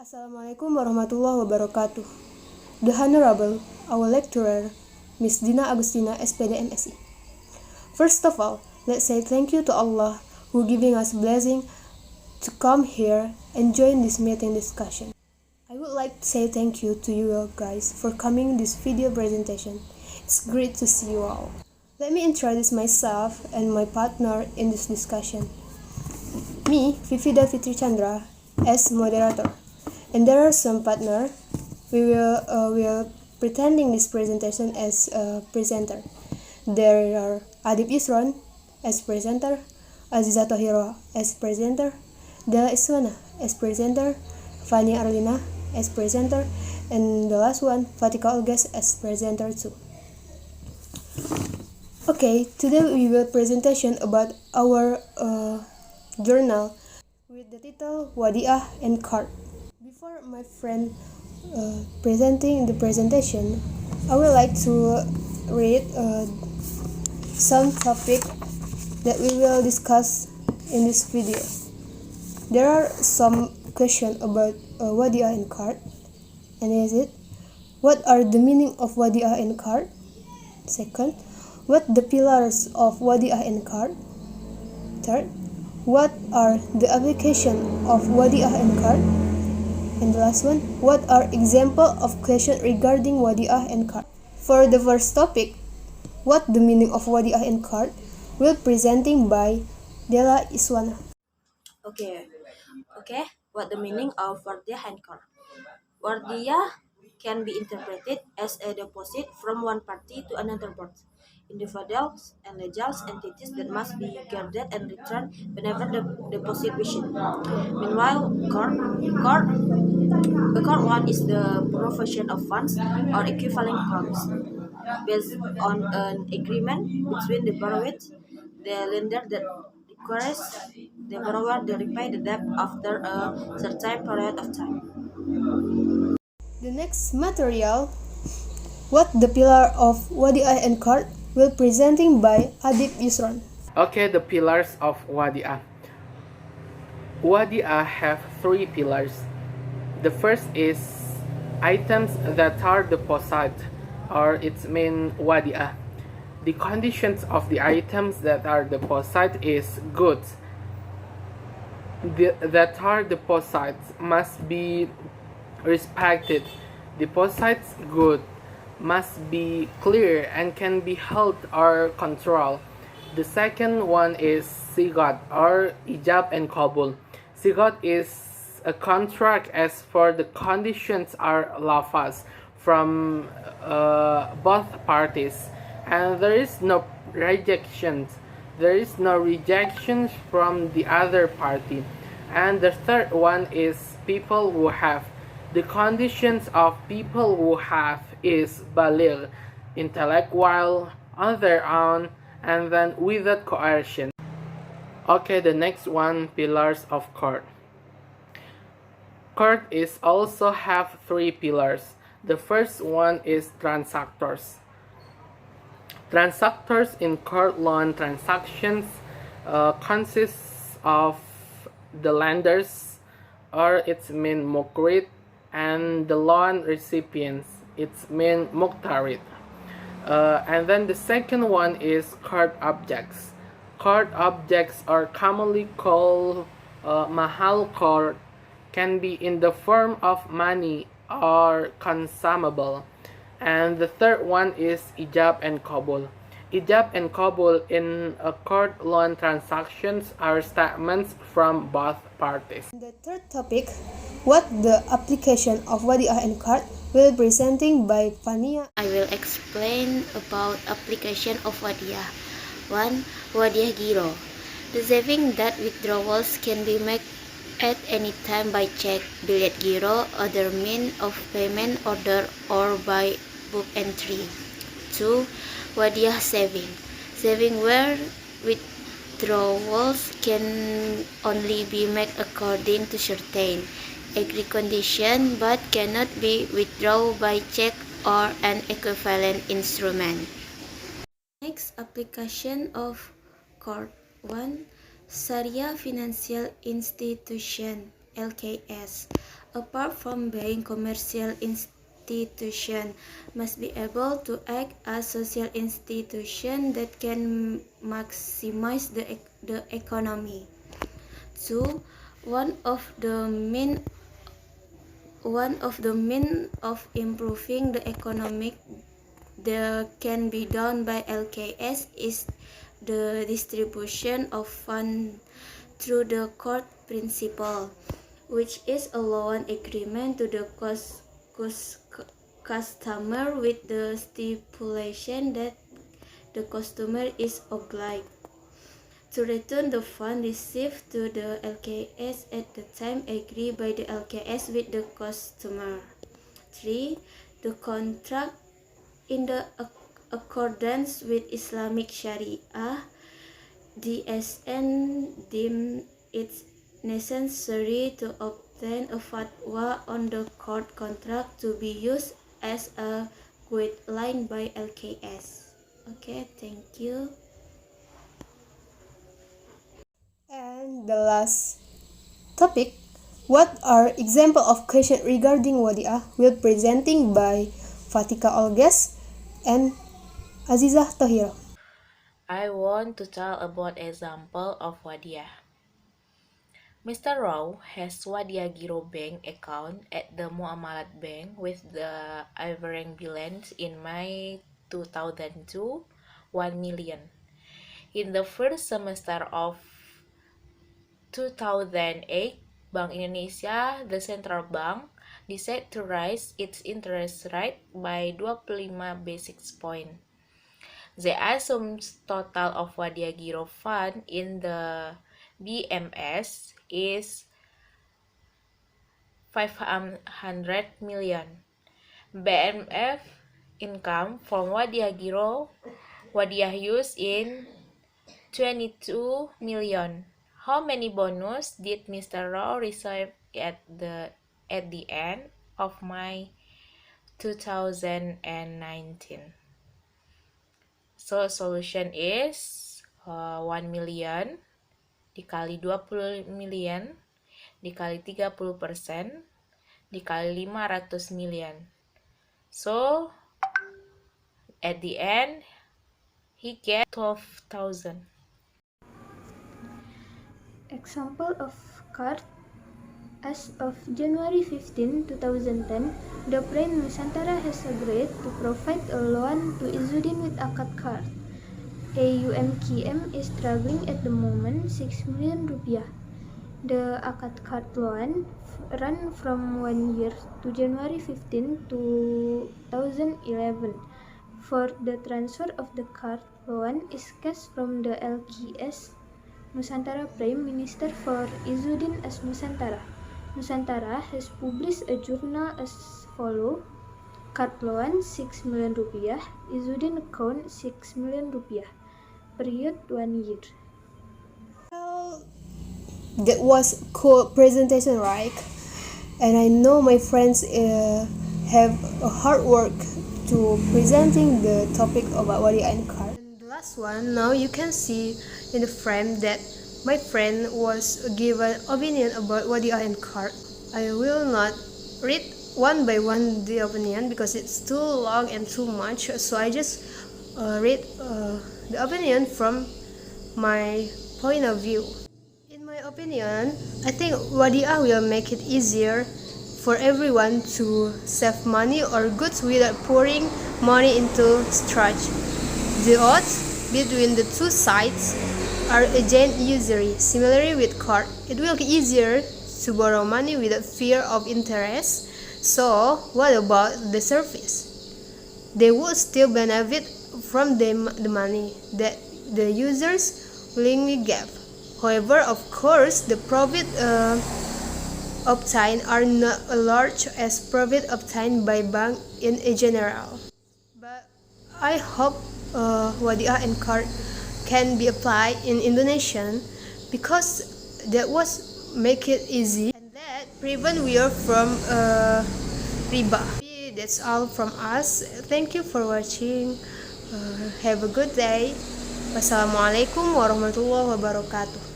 Assalamualaikum warahmatullahi wabarakatuh. The Honorable, our lecturer, Miss Dina Agustina, SPD MSI. First of all, let's say thank you to Allah who giving us blessing to come here and join this meeting discussion. I would like to say thank you to you all guys for coming this video presentation. It's great to see you all. Let me introduce myself and my partner in this discussion. Me, Vivida Fitri Chandra, as moderator. And there are some partner. We will pretending this presentation as a presenter. There are Adib Yusron as presenter, Aziza Tohiro as presenter, Dela Iswana as presenter, Fani Arlina as presenter, and the last one, Fatika Olges as presenter too. Okay, today we will presentation about our journal with the title Wadiah Qardh. Before my friend presenting the presentation, I would like to read some topic that we will discuss in this video. There are some questions about Wadiah Qardh, and is it, what are the meaning of Wadiah Qardh? Second, what the pillars of Wadiah Qardh? Third, what are the application of Wadiah Qardh? And the last one, what are example of question regarding Wadiah Qardh? For the first topic, what the meaning of Wadiah Qardh, will presenting by Dela Iswana. Okay. What the meaning of Wadiah Qardh? Wadiah can be interpreted as a deposit from one party to another party. Individuals and legal entities that must be guarded and returned whenever the deposit wishes. Meanwhile, court one is the provision of funds or equivalent funds based on an agreement between the borrower, the lender that requires the borrower to repay the debt after a certain period of time. The next material, what the pillar of Wadiah Qardh, will presenting by Adib Yusron. Okay, the pillars of Wadiah. Wadiah have three pillars. The first is items that are deposit, or its main Wadiah. The conditions of the items that are deposit is goods that are deposits must be respected. Deposits good must be clear and can be held or controlled. The second one is sigat or ijab and qabul. Sigat is a contract as for the conditions are lafaz from both parties, and there is no rejection. There is no rejections from the other party. And the third one is people who have. The conditions of people who have is baligh, intellectual, on their own, and then without coercion. Okay, the next one, pillars of court. Court is also have three pillars. The first one is transactors. Transactors in court loan transactions consists of the lenders, or its main muqrid, and the loan recipients, its main muqtarid. And then the second one is court objects. Court objects are commonly called mahal court, can be in the form of money or consumable. And the third one is ijab and qabul. Ijab and qabul in a court loan transactions are statements from both parties. The third topic, what the application of Wadiah Qardh, will presenting by Fania. I will explain about application of Wadiah. 1. Wadiah Giro. The saving that withdrawals can be made at any time by check, billet giro, other mean of payment order, or by book entry. 2. Wadiah saving. Saving where withdrawals can only be made according to certain agreed condition but cannot be withdrawn by check or an equivalent instrument. Next, application of Court 1. Sharia Financial Institution LKS. apart from being commercial institution, must be able to act as social institution that can maximize the economy. 2. One of the main of improving the economic that can be done by LKS is the distribution of funds through the court principle, which is a loan agreement to the customer with the stipulation that the customer is obliged to return the fund received to the LKS at the time agreed by the LKS with the customer. 3. The contract in the accordance with Islamic Sharia, DSN deemed it necessary to obtain a fatwa on the court contract to be used as a guideline by LKS. Okay, thank you. And the last topic, what are example of questions regarding Wadiah will presenting by Fatika Olges and Azizah Tahira. I want to tell about example of Wadiah. Mr. Rao has Wadiah Giro Bank account at the Muamalat Bank with the average balance in May 2002, 1 million. In the first semester of 2008, Bank Indonesia, the central bank, decided to raise its interest rate by 25 basis points. The assumed total of Wadiah Giro Fund in the BMS is 500 million. BMF income from Wadiah Giro Wadiah used in 22 million. How many bonus did Mr. Rao receive at the end of May 2019? So solution is 1 million dikali 20 million dikali 30% dikali 500 million. So at the end he gets 12,000. Example of card. As of January 15, 2010, the Prime Nusantara has agreed to provide a loan to Izzuddin with Akad Qardh. AUMKM is struggling at the moment 6 million rupiah. The Akad Qardh loan ran from 1 year to January 15, 2011. For the transfer of the card loan is cash from the LKS Nusantara Prime Minister for Izzuddin as Nusantara. Nusantara has published a journal as follows: card loan 6 million rupiah, Izzuddin account 6 million rupiah, period 1 year. Well, that was a cool presentation, right? And I know my friends have a hard work to presenting the topic about Wadiah and Qardh. And the last one, now you can see in the frame that my friend was given opinion about Wadiah and Qardh. I will not read one by one the opinion because it's too long and too much. So I just read the opinion from my point of view. In my opinion, I think Wadiah will make it easier for everyone to save money or goods without pouring money into stretch. The odds between the two sides are again usury. Similarly with Qardh, it will be easier to borrow money without fear of interest. So what about the service? They would still benefit from the money that the users willingly gave. However, of course, the profit obtained are not as large as profit obtained by bank in general. But I hope Wadiah and Qardh can be applied in Indonesian because that was make it easy and that prevent we from riba. That's all from us. Thank you for watching. Have a good day. Wassalamualaikum warahmatullahi wabarakatuh.